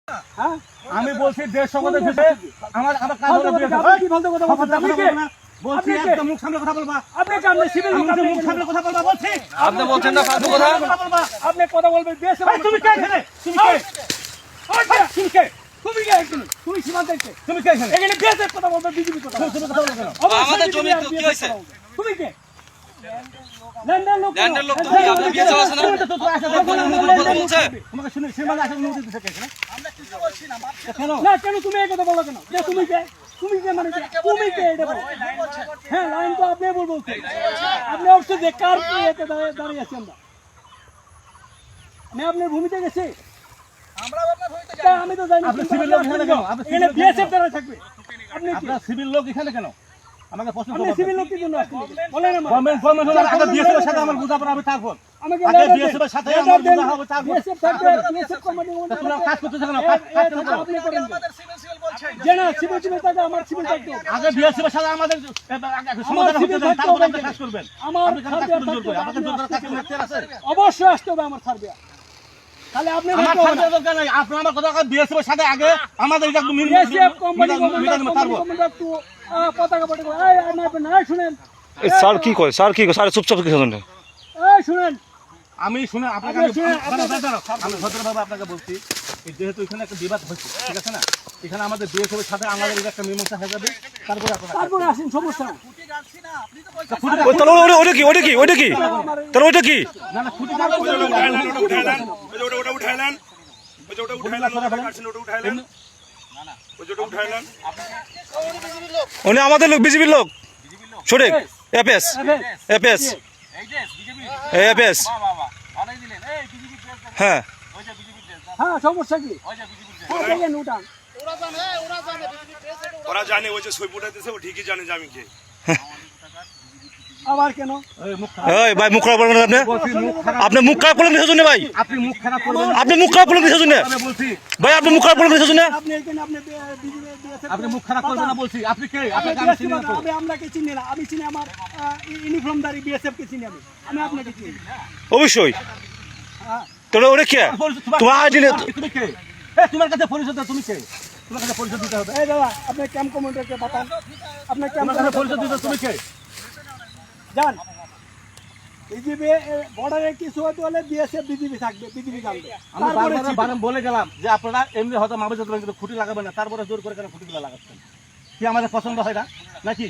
হ্যাঁ আমি বলছি দেশ সম্বন্ধে আমার আমার কাজ হলো কি বলতে কথা বলছেন না বলছি একদম মুখ সামনে কথা বলবা আপনি কামনে সিভিল মুখ সামনে কথা বলবা বলছি আপনি বলছেন না ফালতু কথা আপনি কথা বলবেন দেশ তুমি কে এখানে তুমি কে তুমি কে তুমি কে এখানে তুমি সীমান্তে কে তুমি কে এখানে এখানে দেশের কথা বলবে বিজেপি কথা তুমি কথা বলবে কেন আমাদের জমি তো কি হইছে তুমি কে ল্যান্ডের লোক তো আপনি বিয়ে আছে না বলছে তোমাকে শুনে সীমান্তে আসলে অনুমতি দিতে কে এখানে আমরা কিছু বলছি না না কেন তুমি এই কথা বলো কেন যে তুমি কে তুমি কে মানে তুমি কে এটা বলো হ্যাঁ লাইন তো আপনি বলছেন আপনি অবশ্যই যে কার কে এতে দাঁড়িয়ে আছি আমরা আমি আপনার ভূমিতে গেছি আমরা আপনার ভূমিতে যাই আমি তো জানি আপনি সিভিল লোক এখানে কেন আপনি এখানে বিএসএফ দ্বারা থাকবে আপনি আপনার সিভিল লোক এখানে কেন আমাকে প্রশ্ন করুন আপনি সিভিল লোক কি জন্য আসছেন বলেন না গভর্নমেন্ট হলো আগে বিএসএফ এর সাথে আমার বুঝাপড়া হবে তারপর আগে বিএসএফ এর সাথে আমার বুঝা হবে তারপর বিএসএফ থাকবে বিএসএফ কমান্ডিং তোমরা কাজ করতেছ কেন কাজ আপনি করেন আমাদের সিভিল বলছেন যে না সিভিল থাকে আমার সিভিল থাকবে আগে বিএসএফ এর সাথে আমাদের সমাধান হতে দেন তারপর আপনি কাজ করবেন আপনি কাজ করতে জোর করে আমাদের জোর করে কাজ করতে আছে অবশ্যই আসতে হবে আমার সার্ভে তাহলে আপনি আমার সার্ভে দরকার নাই আপনি আমার কথা বিএসএফ এর সাথে আগে আমাদের একটু বিএসএফ কোম্পানি একটু পতাকা পতাকা এই না শুনেন স্যার কি কয় স্যার কি কয় স্যার চুপচাপ কি শুনেন এই শুনেন আমি শুনে আপনাকে আমি ভদ্রভাবে আপনাকে বলছি যেহেতু এখানে একটা বিবাদ হচ্ছে ঠিক আছে না এখানে আমাদের বিএসএফ এর সাথে আমাদের একটা মীমাংসা হয়ে যাবে তারপরে আসেন সমস্যা না ওটা কি তাহলে ওইটা কি না না খুঁটি উনি আমাদের লোক বিজেপির লোক সঠিক এপিএস এপিএস এপিএস হ্যাঁ হ্যাঁ সমস্যা কি ওরা জানে ওই যে সইপুটা দিছে ও ঠিকই জানে যে আমি কে আবার কেন এই ভাই মুখ খারাপ করবেন আপনি মুখ খারাপ করলেন কিসের জন্য ভাই আপনি মুখ খারাপ করবেন আপনি মুখ খারাপ করলেন কিসের জন্য বলছি ভাই আপনি মুখ খারাপ করলেন কিসের জন্য আপনি এখানে আপনি মুখ খারাপ করবেন না বলছি আপনি কে আপনি আমরা কে চিনি না আমি চিনি আমার ইউনিফর্মধারী বিএসএফ কে চিনি আমি আপনাকে চিনি অবশ্যই তোরা ওরে কে তোমার আইডি তুমি কে তোমার কাছে পরিচয় তুমি কে তোমার কাছে পরিচয় দিতে হবে এই দাদা আপনি ক্যাম্প কমান্ডারকে বাতান আপনার ক্যাম্প কাছে পরিচয় দিতে তুমি কে জান বিজেপি বর্ডারে কিছু হতে হলে বিএসএফ বিজেপি থাকবে বিজেপি থাকবে আমি বারবার বলে গেলাম যে আপনারা এমনি হয়তো মামলা খুঁটি লাগাবেন না তারপরে জোর করে কেন খুঁটিগুলো লাগাচ্ছেন কি আমাদের পছন্দ হয় না নাকি